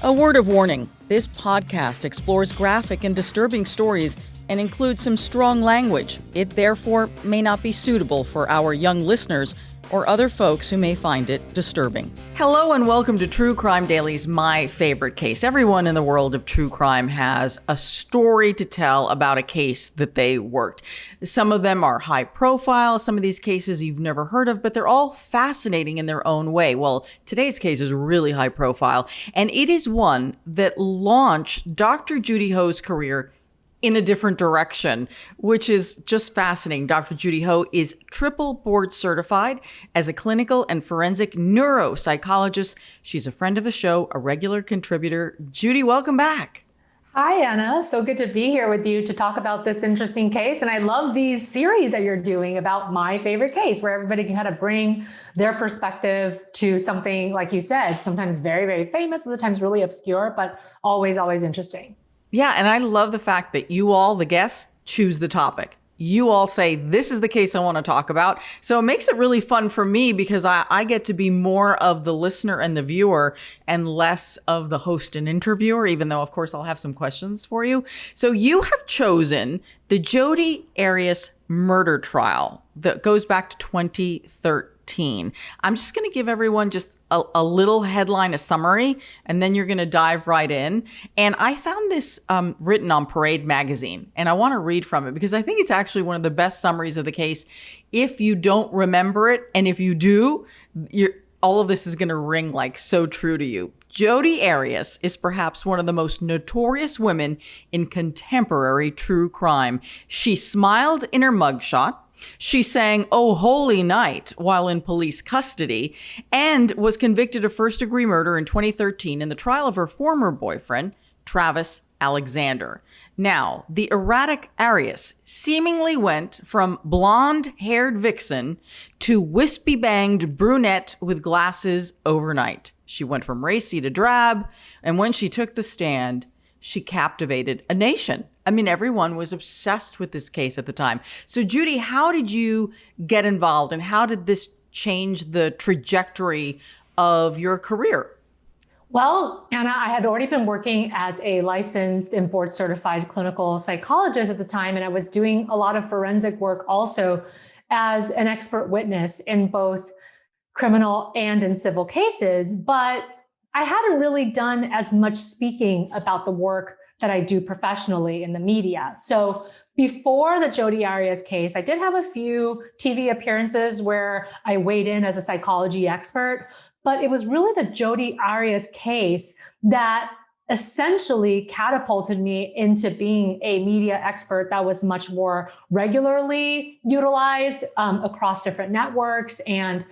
A word of warning, this podcast explores graphic and disturbing stories and includes some strong language. It therefore may not be suitable for our young listeners or other folks who may find it disturbing. Hello and welcome to True Crime Daily's My Favorite Case. Everyone in the world of true crime has a story to tell about a case that they worked. Some of them are high profile, some of these cases you've never heard of, but they're all fascinating in their own way. Well, today's case is really high profile, and it is one that launched Dr. Judy Ho's career in a different direction, which is just fascinating. Dr. Judy Ho is triple board certified as a clinical and forensic neuropsychologist. She's a friend of the show, a regular contributor. Judy, welcome back. Hi, Anna. So good to be here with you to talk about this interesting case. And I love these series that you're doing about my favorite case, where everybody can kind of bring their perspective to something, like you said, sometimes very, very famous, other times really obscure, but always, always interesting. Yeah, and I love the fact that you all, the guests, choose the topic. You all say, this is the case I want to talk about. So it makes it really fun for me because I get to be more of the listener and the viewer and less of the host and interviewer, even though, of course, I'll have some questions for you. So you have chosen the Jodi Arias murder trial that goes back to 2013. I'm just going to give everyone just a little headline, a summary, and then you're going to dive right in. And I found this written on Parade magazine, and I want to read from it because I think it's actually one of the best summaries of the case. If you don't remember it, and if you do, all of this is going to ring like so true to you. Jodi Arias is perhaps one of the most notorious women in contemporary true crime. She smiled in her mugshot. She sang "Oh Holy Night" while in police custody and was convicted of first-degree murder in 2013 in the trial of her former boyfriend, Travis Alexander. Now, the erratic Arias seemingly went from blonde-haired vixen to wispy-banged brunette with glasses overnight. She went from racy to drab, and when she took the stand, she captivated a nation. I mean, everyone was obsessed with this case at the time. So, Judy, how did you get involved and how did this change the trajectory of your career? Well, Anna, I had already been working as a licensed and board certified clinical psychologist at the time, and I was doing a lot of forensic work also as an expert witness in both criminal and in civil cases. But I hadn't really done as much speaking about the work that I do professionally in the media. So before the Jodi Arias case, I did have a few TV appearances where I weighed in as a psychology expert, but it was really the Jodi Arias case that essentially catapulted me into being a media expert that was much more regularly utilized across different networks, and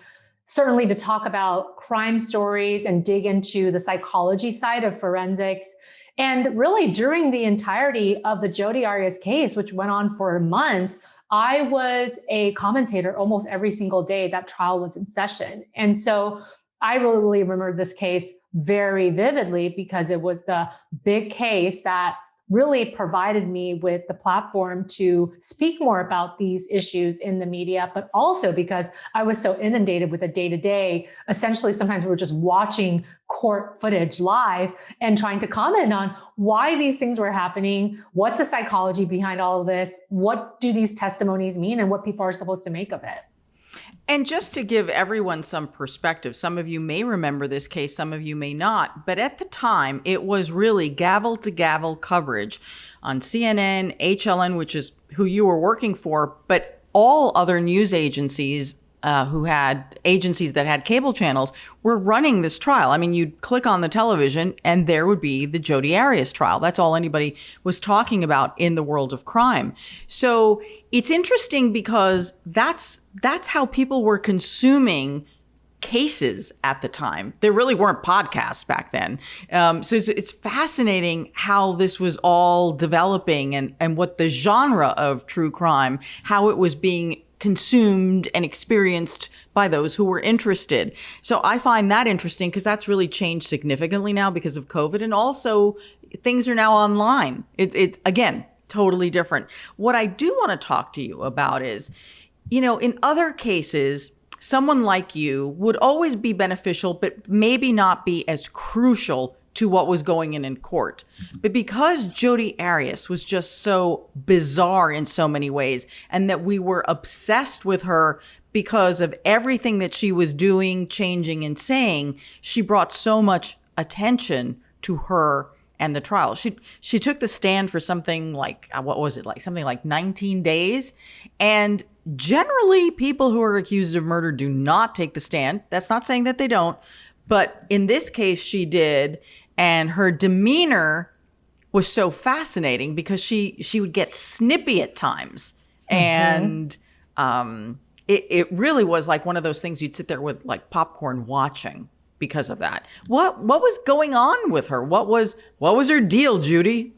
certainly to talk about crime stories and dig into the psychology side of forensics. And really, during the entirety of the Jodi Arias case, which went on for months, I was a commentator almost every single day that trial was in session. And so I really remember this case very vividly because it was the big case that really provided me with the platform to speak more about these issues in the media, but also because I was so inundated with the day-to-day. Essentially, sometimes we were just watching court footage live and trying to comment on why these things were happening, what's the psychology behind all of this, what do these testimonies mean, and what people are supposed to make of it. And just to give everyone some perspective, some of you may remember this case, some of you may not, but at the time, it was really gavel-to-gavel coverage on CNN, HLN, which is who you were working for, but all other news agencies who had agencies that had cable channels were running this trial. I mean, you'd click on the television and there would be the Jodi Arias trial. That's all anybody was talking about in the world of crime. So it's interesting because that's how people were consuming cases at the time. There really weren't podcasts back then. So it's fascinating how this was all developing and what the genre of true crime, how it was being consumed and experienced by those who were interested. So I find that interesting because that's really changed significantly now because of COVID. And also things are now online. It's again, totally different. What I do want to talk to you about is, in other cases, someone like you would always be beneficial, but maybe not be as crucial to what was going in court. But because Jodi Arias was just so bizarre in so many ways, and that we were obsessed with her because of everything that she was doing, changing, and saying, she brought so much attention to her and the trial. She took the stand for something like, what was it, like something like 19 days. And generally, people who are accused of murder do not take the stand. That's not saying that they don't. But in this case, she did. And her demeanor was so fascinating because she would get snippy at times. And it really was like one of those things you'd sit there with like popcorn watching because of that. What was going on with her? What was her deal, Judy?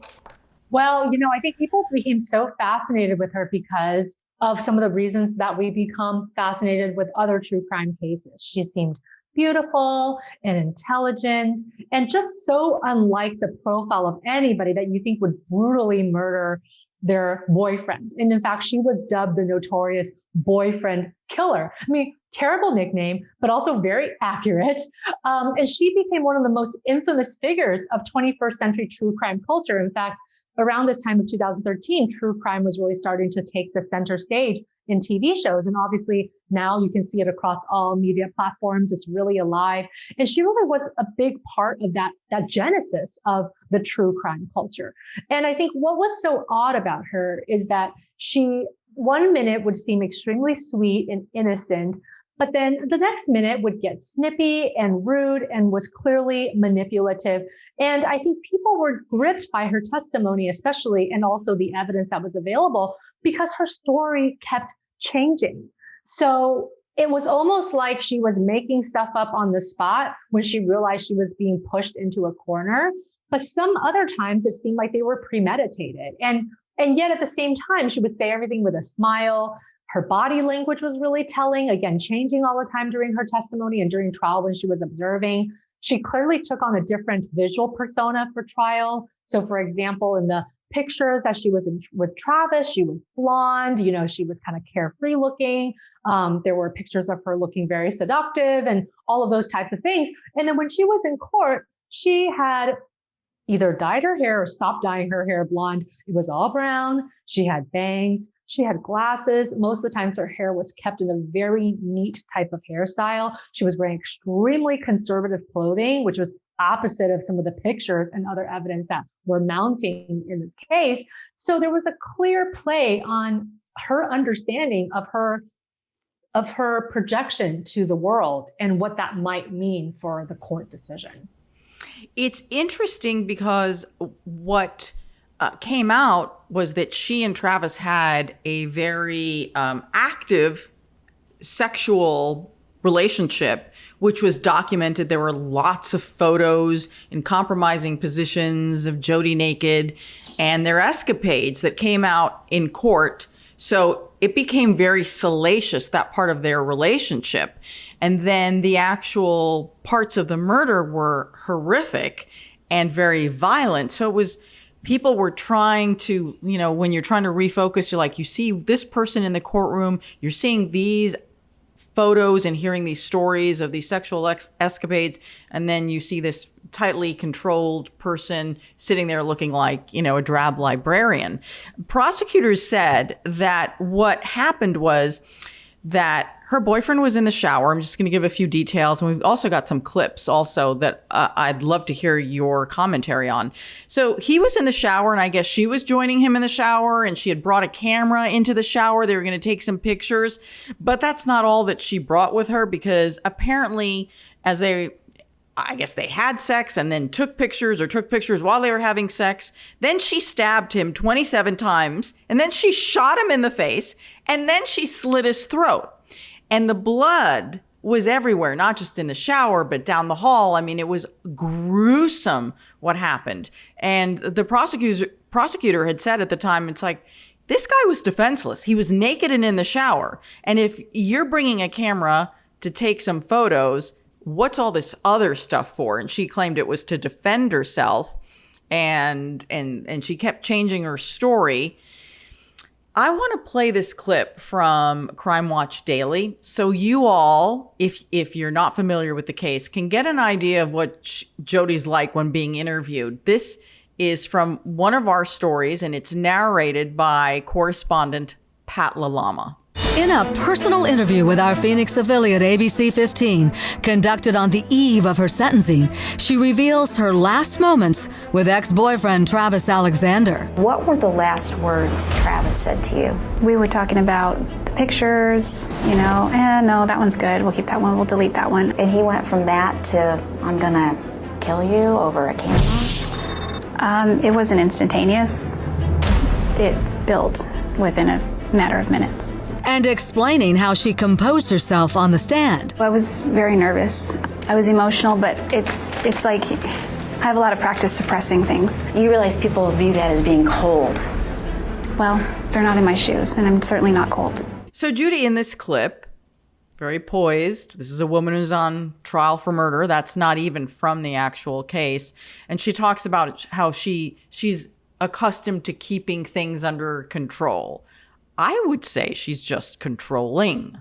Well, I think people became so fascinated with her because of some of the reasons that we become fascinated with other true crime cases. She seemed beautiful and intelligent and just so unlike the profile of anybody that you think would brutally murder their boyfriend. And in fact, she was dubbed the notorious boyfriend killer. I mean, terrible nickname, but also very accurate. And she became one of the most infamous figures of 21st century true crime culture. In fact, around this time of 2013, true crime was really starting to take the center stage in TV shows. And obviously now you can see it across all media platforms. It's really alive. And she really was a big part of that genesis of the true crime culture. And I think what was so odd about her is that she, one minute would seem extremely sweet and innocent, but then the next minute would get snippy and rude and was clearly manipulative. And I think people were gripped by her testimony, especially, and also the evidence that was available, because her story kept changing. So it was almost like she was making stuff up on the spot when she realized she was being pushed into a corner. But some other times it seemed like they were premeditated. And yet at the same time, she would say everything with a smile. Her body language was really telling, again, changing all the time during her testimony and during trial when she was observing. She clearly took on a different visual persona for trial. So for example, in the pictures as she was with Travis, she was blonde, she was kind of carefree looking. There were pictures of her looking very seductive and all of those types of things. And then when she was in court, she had either dyed her hair or stopped dyeing her hair blonde. It was all brown. She had bangs. She had glasses. Most of the times her hair was kept in a very neat type of hairstyle. She was wearing extremely conservative clothing, which was opposite of some of the pictures and other evidence that were mounting in this case. So there was a clear play on her understanding of her projection to the world and what that might mean for the court decision. It's interesting because what came out was that she and Travis had a very active sexual relationship, which was documented. There were lots of photos in compromising positions of Jodi naked and their escapades that came out in court. So it became very salacious, that part of their relationship. And then the actual parts of the murder were horrific and very violent. So it was, people were trying to, when you're trying to refocus, you're like, you see this person in the courtroom, you're seeing these photos and hearing these stories of these sexual escapades, and then you see this tightly controlled person sitting there looking like, a drab librarian. Prosecutors said that what happened was that her boyfriend was in the shower. I'm just going to give a few details. And we've also got some clips also that I'd love to hear your commentary on. So he was in the shower, and I guess she was joining him in the shower, and she had brought a camera into the shower. They were going to take some pictures, but that's not all that she brought with her, because apparently I guess they had sex and then took pictures while they were having sex. Then she stabbed him 27 times, and then she shot him in the face, and then she slit his throat. And the blood was everywhere, not just in the shower, but down the hall. I mean, it was gruesome what happened. And the prosecutor had said at the time, it's like, this guy was defenseless. He was naked and in the shower. And if you're bringing a camera to take some photos, what's all this other stuff for? And she claimed it was to defend herself. And she kept changing her story. I want to play this clip from Crime Watch Daily so you all, if you're not familiar with the case, can get an idea of what Jodi's like when being interviewed. This is from one of our stories, and it's narrated by correspondent Pat LaLama. In a personal interview with our Phoenix affiliate ABC 15, conducted on the eve of her sentencing, she reveals her last moments with ex-boyfriend Travis Alexander. What were the last words Travis said to you? We were talking about the pictures, no, that one's good. We'll keep that one. We'll delete that one. And he went from that to, I'm gonna kill you over a camera? It wasn't instantaneous. It built within a matter of minutes. And explaining how she composed herself on the stand. I was very nervous. I was emotional, but it's like I have a lot of practice suppressing things. You realize people view that as being cold. Well, they're not in my shoes, and I'm certainly not cold. So Judy, in this clip, very poised. This is a woman who's on trial for murder. That's not even from the actual case. And she talks about how she's accustomed to keeping things under control. I would say she's just controlling.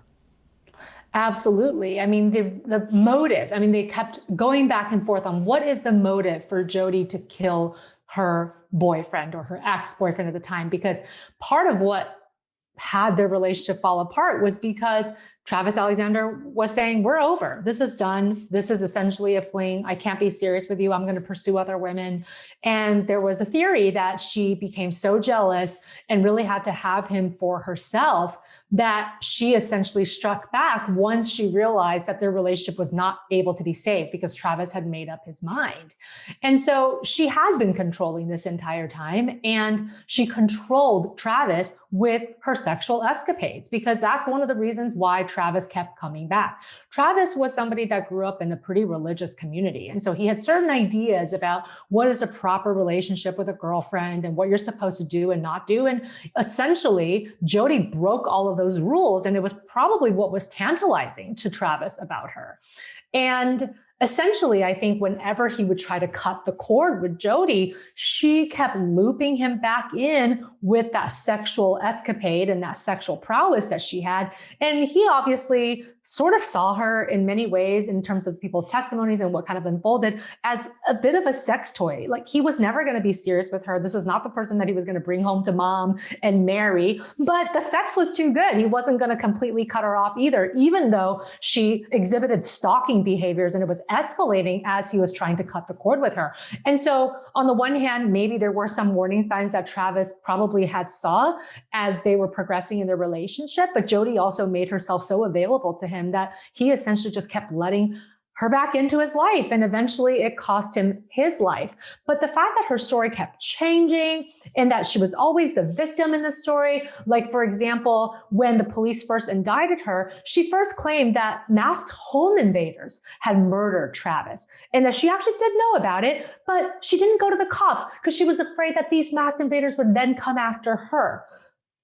Absolutely. I mean, the motive, they kept going back and forth on what is the motive for Jodi to kill her boyfriend or her ex-boyfriend at the time, because part of what had their relationship fall apart was because Travis Alexander was saying, we're over. This is done. This is essentially a fling. I can't be serious with you. I'm going to pursue other women. And there was a theory that she became so jealous and really had to have him for herself that she essentially struck back once she realized that their relationship was not able to be saved because Travis had made up his mind. And so she had been controlling this entire time, and she controlled Travis with her sexual escapades, because that's one of the reasons why Travis kept coming back. Travis was somebody that grew up in a pretty religious community. And so he had certain ideas about what is a proper relationship with a girlfriend and what you're supposed to do and not do. And essentially, Jodi broke all of those rules. And it was probably what was tantalizing to Travis about her. And essentially, I think whenever he would try to cut the cord with Jodi, she kept looping him back in with that sexual escapade and that sexual prowess that she had. And he obviously sort of saw her in many ways, in terms of people's testimonies and what kind of unfolded, as a bit of a sex toy. Like, he was never going to be serious with her. This was not the person that he was going to bring home to mom and marry, but the sex was too good. He wasn't going to completely cut her off either, even though she exhibited stalking behaviors and it was escalating as he was trying to cut the cord with her. And so on the one hand, maybe there were some warning signs that Travis probably had saw as they were progressing in their relationship, but Jodi also made herself so available to him that he essentially just kept letting her back into his life. And eventually it cost him his life. But the fact that her story kept changing and that she was always the victim in the story, like, for example, when the police first indicted her, she first claimed that masked home invaders had murdered Travis and that she actually did know about it, but she didn't go to the cops because she was afraid that these masked invaders would then come after her.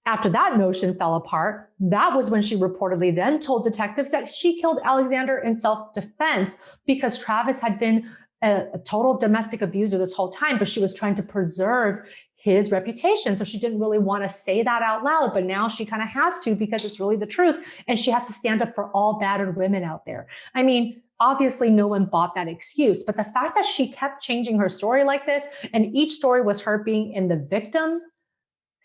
After that notion fell apart, that was when she reportedly then told detectives that she killed Alexander in self-defense because Travis had been a total domestic abuser this whole time, but she was trying to preserve his reputation. So she didn't really want to say that out loud, but now she kind of has to, because it's really the truth. And she has to stand up for all battered women out there. I mean, obviously no one bought that excuse, but the fact that she kept changing her story like this, and each story was her being in the victim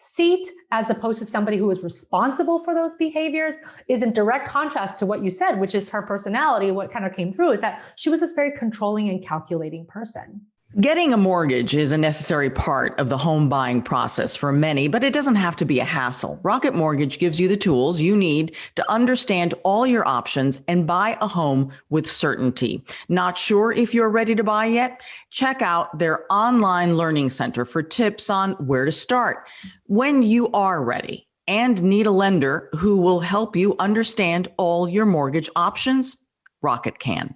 seat as opposed to somebody who was responsible for those behaviors, is in direct contrast to what you said, which is her personality. What kind of came through is that she was this very controlling and calculating person. Getting a mortgage is a necessary part of the home buying process for many, but it doesn't have to be a hassle. Rocket Mortgage gives you the tools you need to understand all your options and buy a home with certainty. Not sure if you're ready to buy yet? Check out their online learning center for tips on where to start. When you are ready and need a lender who will help you understand all your mortgage options, Rocket can.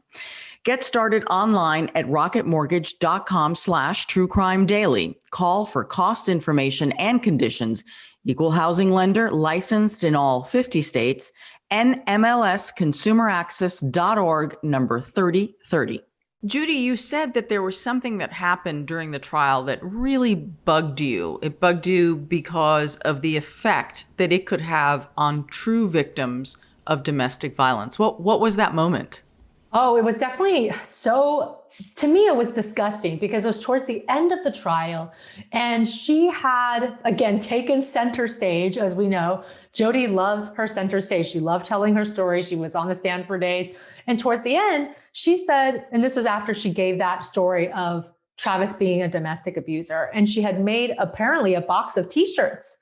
Get started online at rocketmortgage.com/truecrimedaily. Call for cost information and conditions. Equal housing lender, licensed in all 50 states. NMLSconsumeraccess.org, number 3030. Judy, you said that there was something that happened during the trial that really bugged you. It bugged you because of the effect that it could have on true victims of domestic violence. What was that moment? Oh, it was definitely so, to me, it was disgusting because it was towards the end of the trial. And she had, again, taken center stage. As we know, Jodi loves her center stage. She loved telling her story. She was on the stand for days. And towards the end, she said, and this was after she gave that story of Travis being a domestic abuser. And she had made apparently a box of t-shirts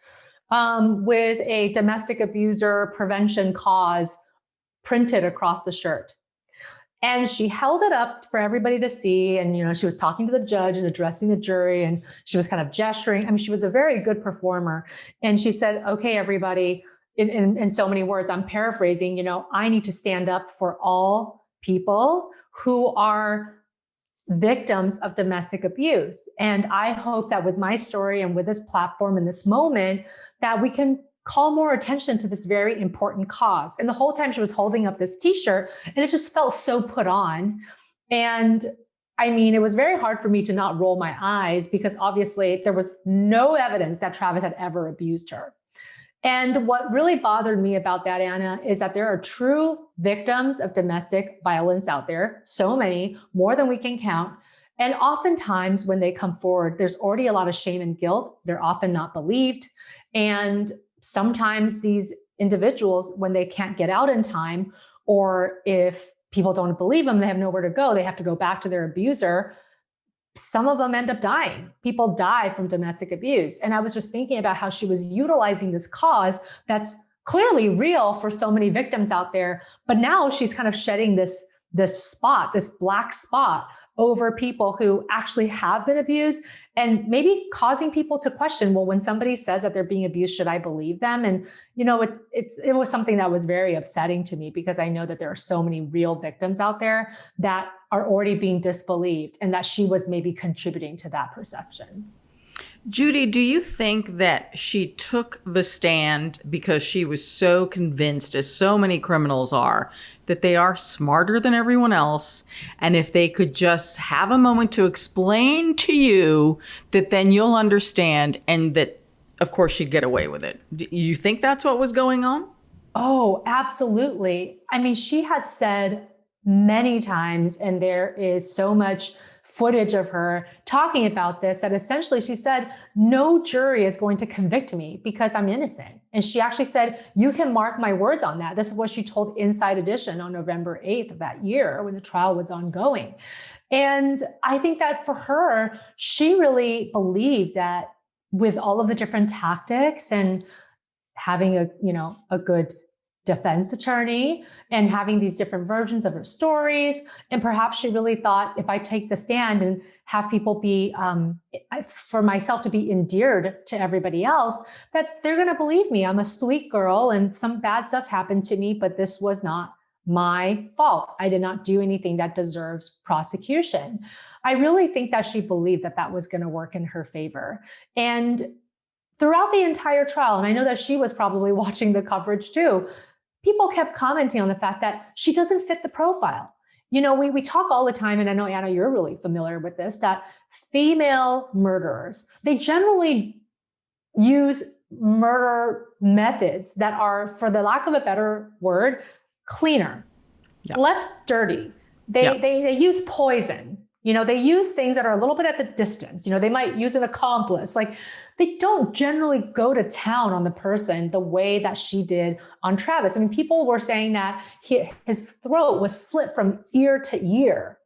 with a domestic abuser prevention cause printed across the shirt. And she held it up for everybody to see. And, she was talking to the judge and addressing the jury, and she was kind of gesturing. I mean, she was a very good performer. And she said, okay, everybody, in so many words, I'm paraphrasing, I need to stand up for all people who are victims of domestic abuse. And I hope that with my story and with this platform and this moment, that we can call more attention to this very important cause. And the whole time she was holding up this t-shirt, and it just felt so put on. And I mean, it was very hard for me to not roll my eyes because obviously there was no evidence that Travis had ever abused her. And what really bothered me about that, Anna, is that there are true victims of domestic violence out there, so many, more than we can count. And oftentimes when they come forward, there's already a lot of shame and guilt. They're often not believed. And sometimes these individuals, when they can't get out in time, or if people don't believe them, they have nowhere to go, they have to go back to their abuser. Some of them end up dying. People die from domestic abuse. And I was just thinking about how she was utilizing this cause that's clearly real for so many victims out there. But now she's kind of shedding this black spot over people who actually have been abused, and maybe causing people to question, well, when somebody says that they're being abused, should I believe them? And, it was something that was very upsetting to me because I know that there are so many real victims out there that are already being disbelieved, and that she was maybe contributing to that perception. Judy, do you think that she took the stand because she was so convinced, as so many criminals are, that they are smarter than everyone else? And if they could just have a moment to explain to you, that then you'll understand, and that, of course, she'd get away with it. Do you think that's what was going on? Oh, absolutely. I mean, she had said many times, and there is so much footage of her talking about this, that essentially she said, no jury is going to convict me because I'm innocent. And she actually said, you can mark my words on that. This is what she told Inside Edition on November 8th of that year when the trial was ongoing. And I think that for her, she really believed that with all of the different tactics and having a good defense attorney and having these different versions of her stories. And perhaps she really thought, if I take the stand and have people be, for myself to be endeared to everybody else, that they're going to believe me. I'm a sweet girl and some bad stuff happened to me, but this was not my fault. I did not do anything that deserves prosecution. I really think that she believed that that was going to work in her favor. And throughout the entire trial, and I know that she was probably watching the coverage too, people kept commenting on the fact that she doesn't fit the profile. We talk all the time, and I know, Anna, you're really familiar with this, that female murderers, they generally use murder methods that are, for the lack of a better word, cleaner, less dirty. They use poison. They use things that are a little bit at the distance. They might use an accomplice. Like, they don't generally go to town on the person the way that she did on Travis. I mean, people were saying that his throat was slit from ear to ear.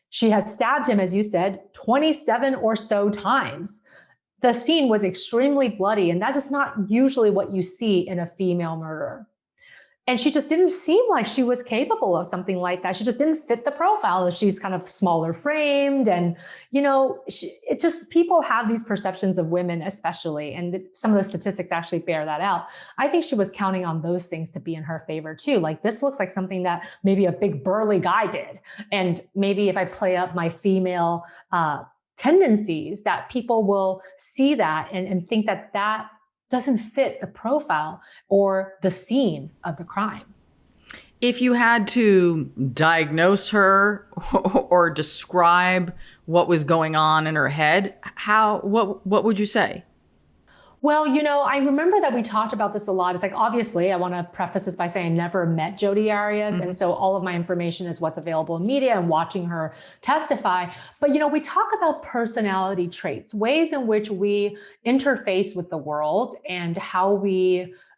She had stabbed him, as you said, 27 or so times. The scene was extremely bloody, and that is not usually what you see in a female murderer. And she just didn't seem like she was capable of something like that. She just didn't fit the profile. She's kind of smaller framed. And, it just, people have these perceptions of women, especially. And some of the statistics actually bear that out. I think she was counting on those things to be in her favor too. Like, this looks like something that maybe a big burly guy did. And maybe if I play up my female tendencies, that people will see that and think that that doesn't fit the profile or the scene of the crime. If you had to diagnose her or describe what was going on in her head, what would you say? Well, I remember that we talked about this a lot. It's like, obviously, I want to preface this by saying I never met Jodi Arias. Mm-hmm. And so all of my information is what's available in media and watching her testify. But, we talk about personality traits, ways in which we interface with the world and how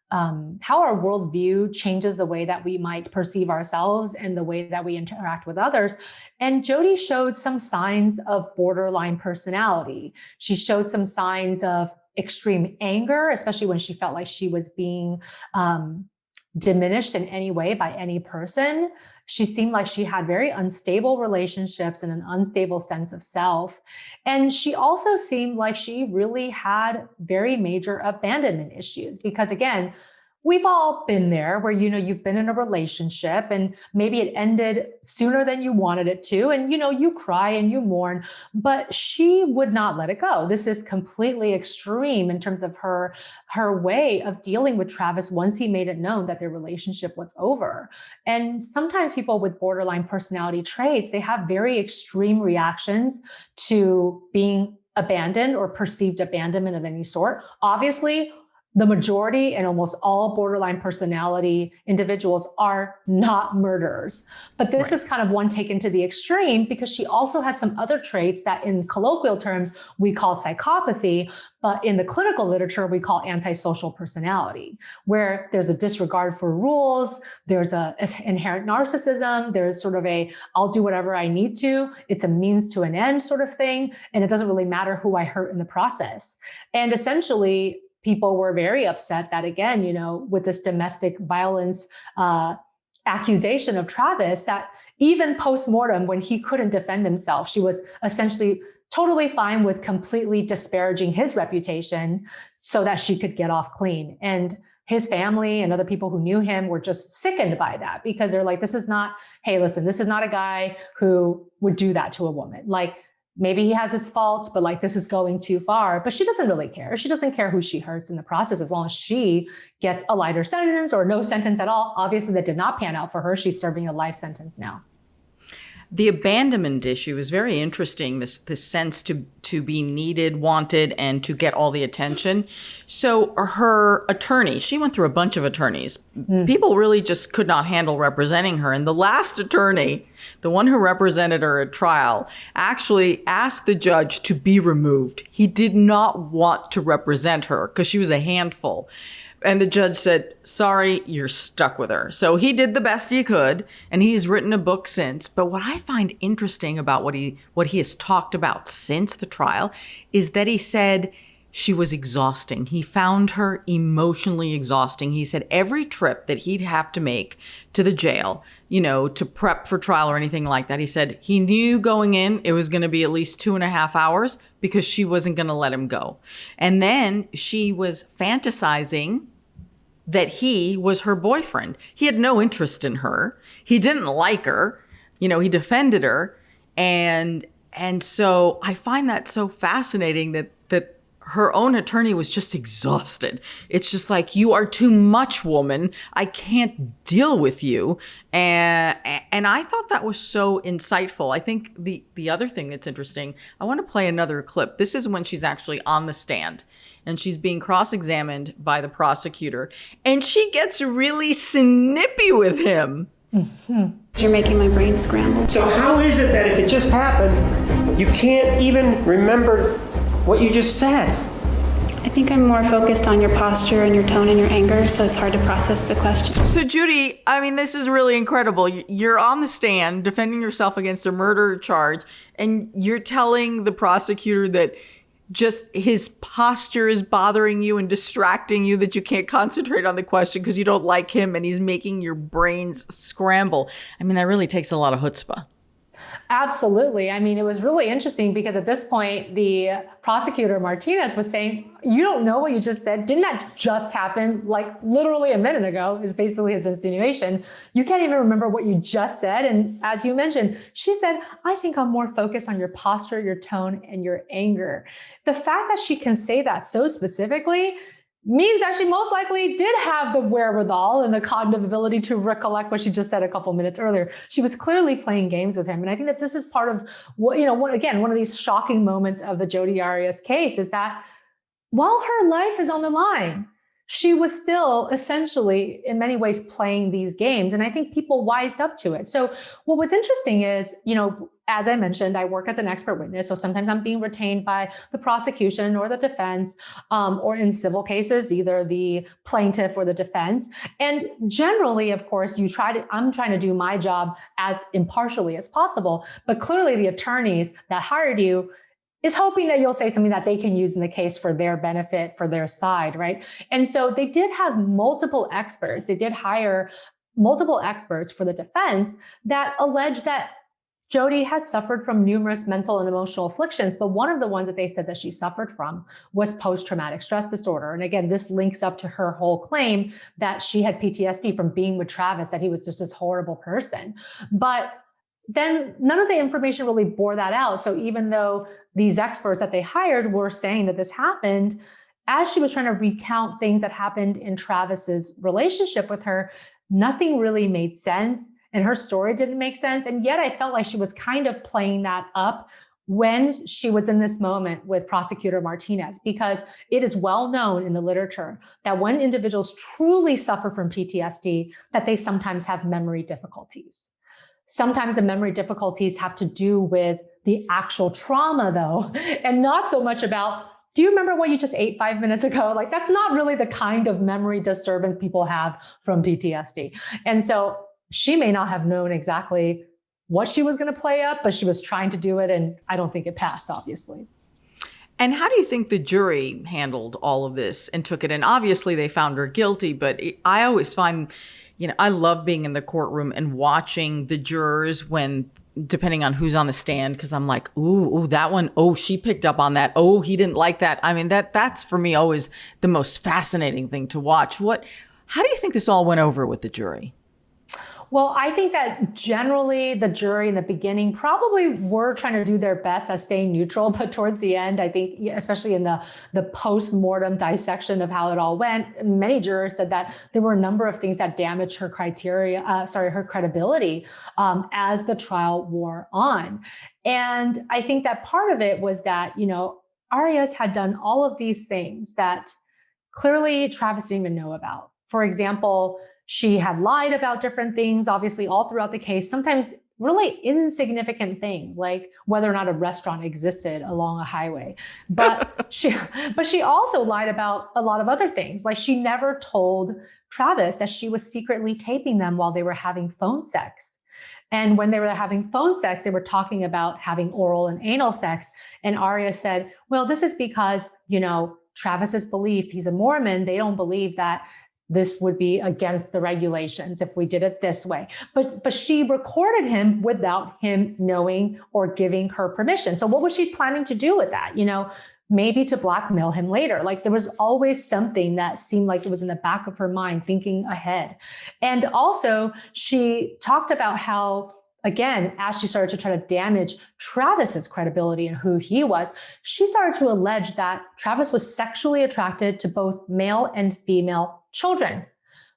our worldview changes the way that we might perceive ourselves and the way that we interact with others. And Jodi showed some signs of borderline personality. She showed some signs of extreme anger, especially when she felt like she was being diminished in any way by any person. She seemed like she had very unstable relationships and an unstable sense of self. And she also seemed like she really had very major abandonment issues because, again, we've all been there where, you've been in a relationship and maybe it ended sooner than you wanted it to. And, you cry and you mourn, but she would not let it go. This is completely extreme in terms of her way of dealing with Travis once he made it known that their relationship was over. And sometimes people with borderline personality traits, they have very extreme reactions to being abandoned or perceived abandonment of any sort. Obviously, the majority and almost all borderline personality individuals are not murderers. But this is kind of one taken to the extreme because she also had some other traits that in colloquial terms we call psychopathy, but in the clinical literature we call antisocial personality, where there's a disregard for rules, there's a inherent narcissism, there's sort of I'll do whatever I need to, it's a means to an end sort of thing, and it doesn't really matter who I hurt in the process. And essentially, people were very upset that, again, with this domestic violence accusation of Travis, that even post-mortem, when he couldn't defend himself, she was essentially totally fine with completely disparaging his reputation so that she could get off clean. And his family and other people who knew him were just sickened by that because they're like, this is not a guy who would do that to a woman. Like, maybe he has his faults, but this is going too far. But she doesn't really care. She doesn't care who she hurts in the process as long as she gets a lighter sentence or no sentence at all. Obviously, that did not pan out for her. She's serving a life sentence now. The abandonment issue is very interesting, this sense to be needed, wanted, and to get all the attention. So her attorney, she went through a bunch of attorneys. People really just could not handle representing her. And the last attorney, the one who represented her at trial, actually asked the judge to be removed. He did not want to represent her because she was a handful. And the judge said, sorry, you're stuck with her. So he did the best he could, and he's written a book since. But what I find interesting about what he has talked about since the trial is that he said she was exhausting. He found her emotionally exhausting. He said every trip that he'd have to make to the jail, to prep for trial or anything like that, he said he knew going in it was going to be at least 2.5 hours because she wasn't going to let him go. And then she was fantasizing that he was her boyfriend. He had no interest in her. He didn't like her. He defended her. And so I find that so fascinating that her own attorney was just exhausted. It's just like, you are too much, woman. I can't deal with you. And I thought that was so insightful. I think the other thing that's interesting, I want to play another clip. This is when she's actually on the stand and she's being cross-examined by the prosecutor. And she gets really snippy with him. Mm-hmm. You're making my brain scramble. So how is it that if it just happened, you can't even remember what you just said? I think I'm more focused on your posture and your tone and your anger, so it's hard to process the question. So Judy, this is really incredible. You're on the stand defending yourself against a murder charge, and you're telling the prosecutor that just his posture is bothering you and distracting you, that you can't concentrate on the question because you don't like him and he's making your brains scramble. That really takes a lot of chutzpah. Absolutely. It was really interesting because at this point, the prosecutor Martinez was saying, you don't know what you just said. Didn't that just happen literally a minute ago is basically his insinuation. You can't even remember what you just said. And as you mentioned, she said, I think I'm more focused on your posture, your tone, and your anger. The fact that she can say that so specifically means that she most likely did have the wherewithal and the cognitive ability to recollect what she just said a couple minutes earlier. She was clearly playing games with him. And I think that this is part of what, one of these shocking moments of the Jodi Arias case is that while her life is on the line, she was still essentially, in many ways, playing these games. And I think people wised up to it. So what was interesting is, as I mentioned, I work as an expert witness. So sometimes I'm being retained by the prosecution or the defense, or in civil cases, either the plaintiff or the defense. And generally, of course, I'm trying to do my job as impartially as possible. But clearly the attorneys that hired you is hoping that you'll say something that they can use in the case for their benefit, for their side, right? And so they did have multiple experts. They did hire multiple experts for the defense that alleged that Jodi had suffered from numerous mental and emotional afflictions, but one of the ones that they said that she suffered from was post-traumatic stress disorder. And again, this links up to her whole claim that she had PTSD from being with Travis, that he was just this horrible person. But then none of the information really bore that out. So even though these experts that they hired were saying that this happened, as she was trying to recount things that happened in Travis's relationship with her, nothing really made sense. And her story didn't make sense. And yet I felt like she was kind of playing that up when she was in this moment with Prosecutor Martinez, because it is well known in the literature that when individuals truly suffer from PTSD, that they sometimes have memory difficulties. Sometimes the memory difficulties have to do with the actual trauma, though, and not so much about, do you remember what you just ate 5 minutes ago? Like, that's not really the kind of memory disturbance people have from PTSD. And so she may not have known exactly what she was going to play up, but she was trying to do it. And I don't think it passed, obviously. And how do you think the jury handled all of this and took it? And obviously they found her guilty, but I always find, I love being in the courtroom and watching the jurors when, depending on who's on the stand, because I'm like, ooh, that one, oh, she picked up on that. Oh, he didn't like that. I mean, that's for me always the most fascinating thing to watch. How do you think this all went over with the jury? Well, I think that generally the jury in the beginning probably were trying to do their best at staying neutral, but towards the end, I think, especially in the post-mortem dissection of how it all went, many jurors said that there were a number of things that damaged her her credibility as the trial wore on. And I think that part of it was that, Arias had done all of these things that clearly Travis didn't even know about. For example, she had lied about different things, obviously, all throughout the case, sometimes really insignificant things, like whether or not a restaurant existed along a highway. But she also lied about a lot of other things. Like, she never told Travis that she was secretly taping them while they were having phone sex. And when they were having phone sex, they were talking about having oral and anal sex. And Arias said, well, this is because, Travis's belief, he's a Mormon, they don't believe that this would be against the regulations if we did it this way. But she recorded him without him knowing or giving her permission. So what was she planning to do with that? Maybe to blackmail him later. Like, there was always something that seemed like it was in the back of her mind, thinking ahead. And also she talked about how, again, as she started to try to damage Travis's credibility and who he was, she started to allege that Travis was sexually attracted to both male and female children.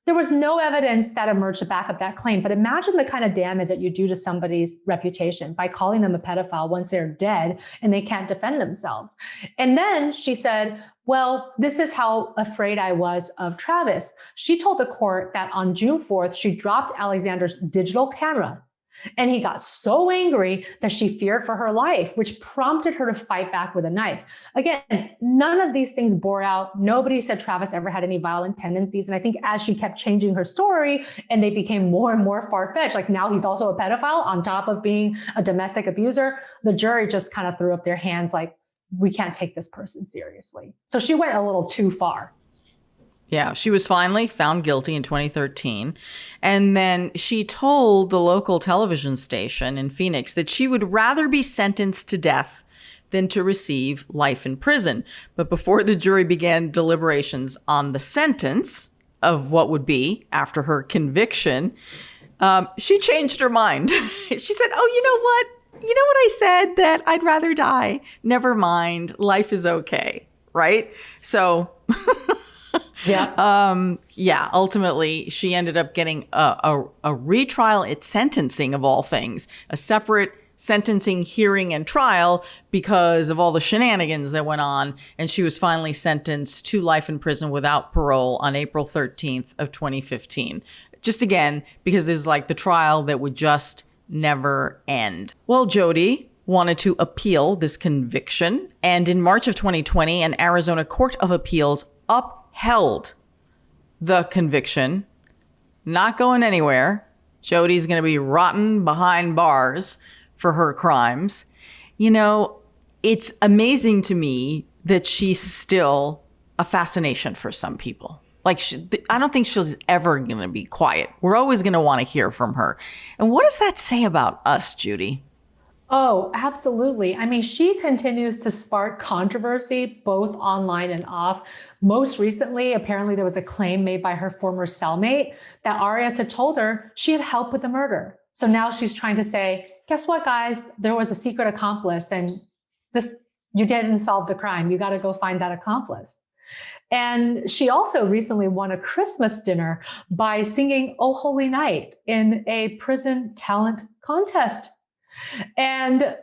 There was no evidence that emerged to back up that claim, but imagine the kind of damage that you do to somebody's reputation by calling them a pedophile once they're dead and they can't defend themselves. And then she said, well, this is how afraid I was of Travis. She told the court that on June 4th, she dropped Alexander's digital camera. And he got so angry that she feared for her life, which prompted her to fight back with a knife. Again, none of these things bore out. Nobody said Travis ever had any violent tendencies. And I think as she kept changing her story and they became more and more far-fetched, like now he's also a pedophile on top of being a domestic abuser, the jury just kind of threw up their hands like, we can't take this person seriously. So she went a little too far. Yeah, she was finally found guilty in 2013. And then she told the local television station in Phoenix that she would rather be sentenced to death than to receive life in prison. But before the jury began deliberations on the sentence of what would be after her conviction, she changed her mind. She said, oh, you know what? You know what I said? That I'd rather die. Never mind. Life is okay. Right? So... Yeah. Ultimately, she ended up getting a retrial at sentencing, of all things, a separate sentencing hearing and trial because of all the shenanigans that went on. And she was finally sentenced to life in prison without parole on April 13th of 2015. Just again, because there's like the trial that would just never end. Well, Jodi wanted to appeal this conviction. And in March of 2020, an Arizona Court of Appeals upheld the conviction. Not going anywhere. Jodi's going to be rotting behind bars for her crimes. You know, it's amazing to me that she's still a fascination for some people. Like, I don't think she's ever going to be quiet. We're always going to want to hear from her. And what does that say about us, Judy? Oh, absolutely. I mean, she continues to spark controversy, both online and off. Most recently, apparently there was a claim made by her former cellmate that Arias had told her she had helped with the murder. So now she's trying to say, guess what, guys? There was a secret accomplice and you didn't solve the crime. You got to go find that accomplice. And she also recently won a Christmas dinner by singing Oh Holy Night in a prison talent contest. And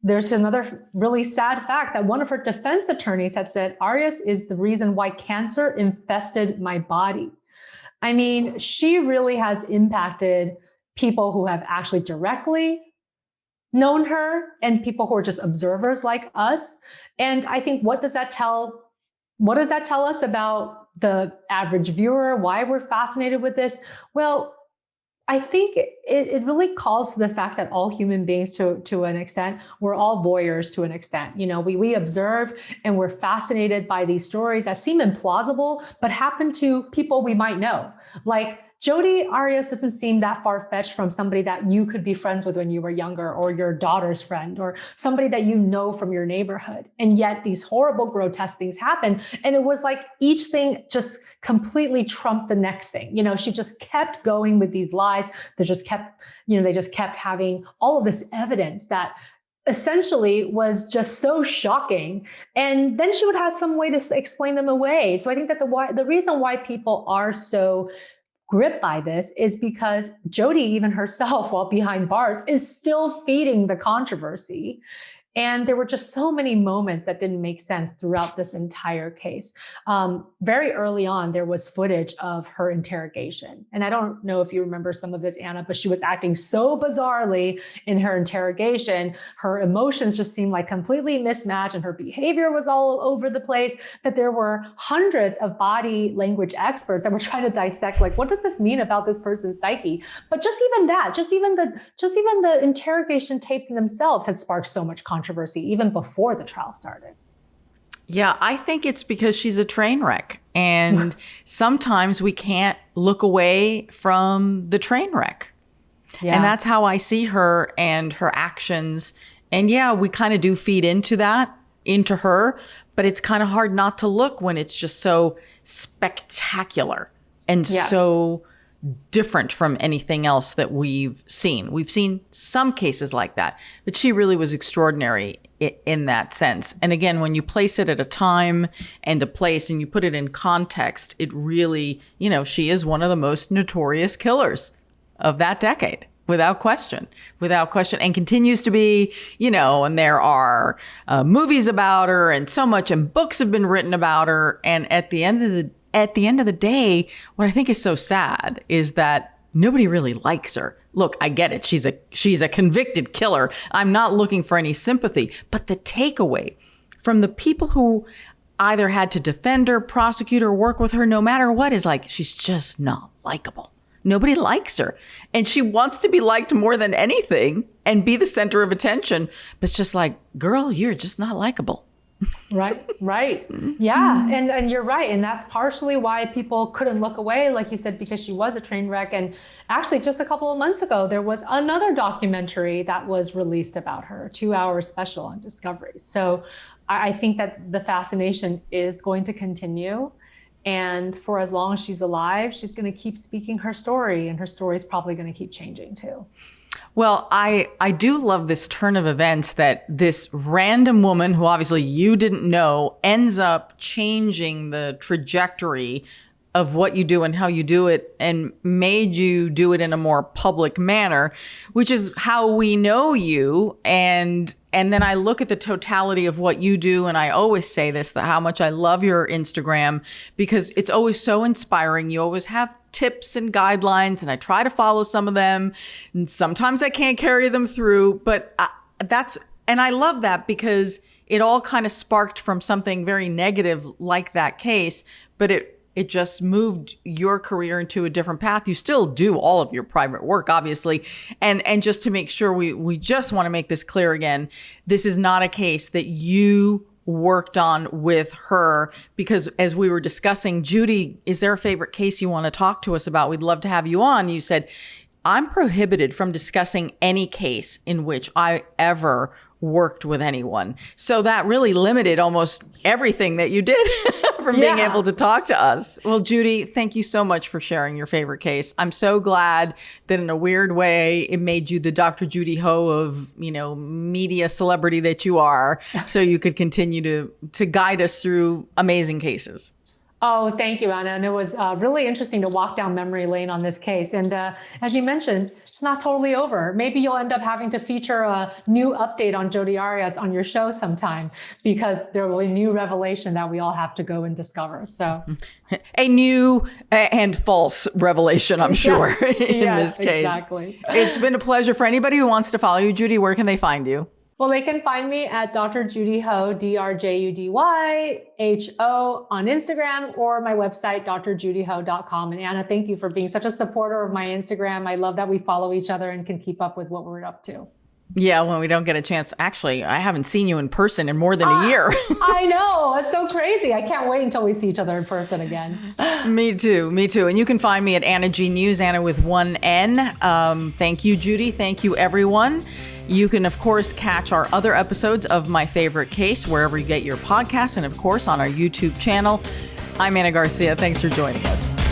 there's another really sad fact that one of her defense attorneys had said, Arias is the reason why cancer infested my body. I mean, she really has impacted people who have actually directly known her and people who are just observers like us. And I think, what does that tell us about the average viewer? Why we're fascinated with this? Well, I think it really calls to the fact that all human beings, to an extent, we're all voyeurs to an extent. You know, we observe and we're fascinated by these stories that seem implausible, but happen to people we might know. Like, Jodi Arias doesn't seem that far-fetched from somebody that you could be friends with when you were younger, or your daughter's friend, or somebody that you know from your neighborhood. And yet these horrible, grotesque things happen. And it was like each thing just completely trumped the next thing. You know, she just kept going with these lies. They just kept having all of this evidence that essentially was just so shocking. And then she would have some way to explain them away. So I think that the reason why people are so gripped by this is because Jodi, even herself, while behind bars, is still feeding the controversy. And there were just so many moments that didn't make sense throughout this entire case. Very early on, there was footage of her interrogation. And I don't know if you remember some of this, Anna, but she was acting so bizarrely in her interrogation. Her emotions just seemed like completely mismatched, and her behavior was all over the place, that there were hundreds of body language experts that were trying to dissect, like, what does this mean about this person's psyche? But just even the interrogation tapes in themselves had sparked so much controversy even before the trial started. Yeah, I think it's because she's a train wreck. And sometimes we can't look away from the train wreck. Yeah. And that's how I see her and her actions. And yeah, we kind of do feed into her, but it's kind of hard not to look when it's just so spectacular and so different from anything else that we've seen. We've seen some cases like that, but she really was extraordinary in that sense. And again, when you place it at a time and a place and you put it in context, it really, she is one of the most notorious killers of that decade. Without question, and continues to be, and there are movies about her and so much, and books have been written about her. And at the end of the day, what I think is so sad is that nobody really likes her. Look, I get it. She's a convicted killer. I'm not looking for any sympathy, but the takeaway from the people who either had to defend her, prosecute her, work with her, no matter what, is like, she's just not likable. Nobody likes her. And she wants to be liked more than anything and be the center of attention. But it's just like, girl, you're just not likable. Right. Yeah. And you're right. And that's partially why people couldn't look away, like you said, because she was a train wreck. And actually, just a couple of months ago, there was another documentary that was released about her, a 2-hour special on Discovery. So I think that the fascination is going to continue. And for as long as she's alive, she's going to keep speaking her story, and her story is probably going to keep changing too. Well, I do love this turn of events that this random woman who obviously you didn't know ends up changing the trajectory of what you do and how you do it and made you do it in a more public manner, which is how we know you. And then I look at the totality of what you do. And I always say this, that how much I love your Instagram, because it's always so inspiring. You always have tips and guidelines, and I try to follow some of them. And sometimes I can't carry them through, but and I love that because it all kind of sparked from something very negative like that case, but it just moved your career into a different path. You still do all of your private work, obviously. And just to make sure, we just want to make this clear again, this is not a case that you worked on with her, because as we were discussing, Judy, is there a favorite case you want to talk to us about? We'd love to have you on. You said, I'm prohibited from discussing any case in which I ever worked with anyone. So that really limited almost everything that you did from being able to talk to us. Well, Judy, thank you so much for sharing your favorite case. I'm so glad that in a weird way, it made you the Dr. Judy Ho of, media celebrity that you are, so you could continue to guide us through amazing cases. Oh, thank you, Ana. And it was really interesting to walk down memory lane on this case. And as you mentioned, it's not totally over. Maybe you'll end up having to feature a new update on Jodi Arias on your show sometime, because there will be new revelation that we all have to go and discover. So a new and false revelation, I'm sure, in this case. Exactly. It's been a pleasure. For anybody who wants to follow you, Judy, where can they find you? Well, they can find me at Dr. Judy Ho, DrJudyHo on Instagram, or my website, drjudyho.com. And Ana, thank you for being such a supporter of my Instagram. I love that we follow each other and can keep up with what we're up to. Yeah, when we don't get a chance. Actually, I haven't seen you in person in more than a year. I know. It's so crazy. I can't wait until we see each other in person again. Me too. And you can find me at Ana G News, Ana with one N. Thank you, Judy. Thank you, everyone. You can, of course, catch our other episodes of My Favorite Case wherever you get your podcasts, and, of course, on our YouTube channel. I'm Ana Garcia. Thanks for joining us.